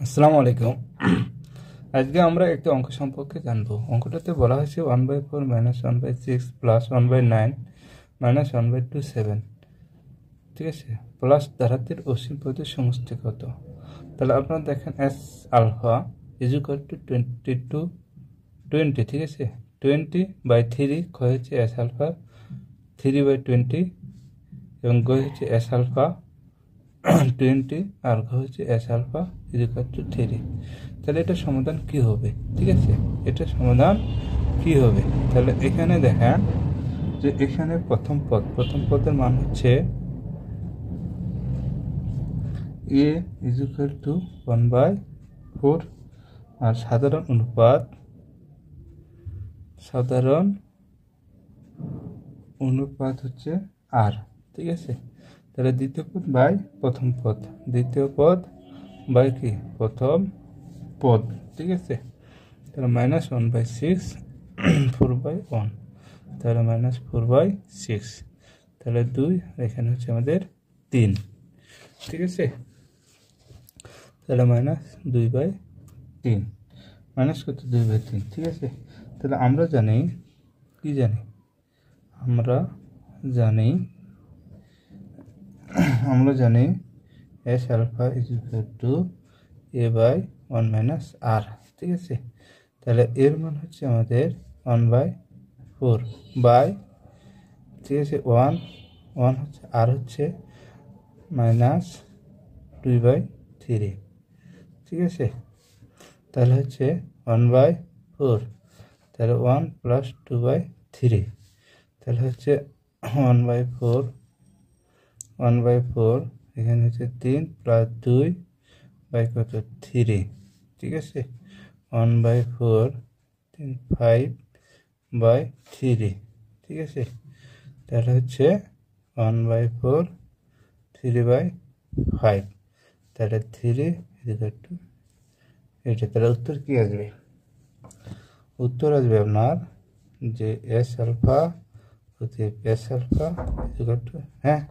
আসসালামু আলাইকুম। আজকে আমরা একটা অঙ্ক সম্পর্কে জানবো। অঙ্কটাতে বলা হয়েছে 1/4 - 1/6 প্লাস 1/9 মাইনাস 1/2 7, ঠিক আছে, প্লাস দ্বারাটির অসীম পদের সমষ্টি কত। তাহলে আপনারা দেখেন S alpha is equal to 20, ঠিক আছে, 20/3 ক্ষয় হচ্ছে এস আলফা 3/20 এবং গয় হচ্ছে এস আলফা 20 আর হচ্ছে S alpha is equal to 3। তাহলে এটা সমাধান কি হবে? ঠিক আছে, এটা সমাধান কি হবে? তাহলে এখানে দেখেন যে এখানে প্রথম পদের মান হচ্ছে এ ইজ ইকুয়াল টু 1/4 আর সাধারণ অনুপাত হচ্ছে আর, ঠিক আছে। তাহলে দ্বিতীয় পদ বাই প্রথম পদ, দ্বিতীয় পদ বাই কি প্রথম পদ, ঠিক আছে। তাহলে -1/6 4/1, তাহলে -4/6, তাহলে 2, এখানে হচ্ছে আমাদের 3, ঠিক আছে। তাহলে -2/3 মাইনাস কত 2/3, ঠিক আছে। তাহলে আমরা জানি S alpha is equal to a/1 - r, ঠিক আছে। তাহলে এর মান হচ্ছে আমাদের 1/4 বাই, ঠিক আছে, 1 হচ্ছে আর হচ্ছে -2/3, ঠিক আছে। তাহলে হচ্ছে 1/4, তাহলে 1 প্লাস 2/3, তাহলে হচ্ছে 1/4 এখানে হচ্ছে 3 প্লাস 2 বাই কত 3, ঠিক আছে। 1/4 3 5/3, ঠিক আছে। তাহলে হচ্ছে 1/4 3/5, তাহলে 3 ইকুয়াল টু এটা। তাহলে উত্তর কি আসবে? উত্তর আসবে আপনার যে এস আলফা ইকুয়াল টু, হ্যাঁ।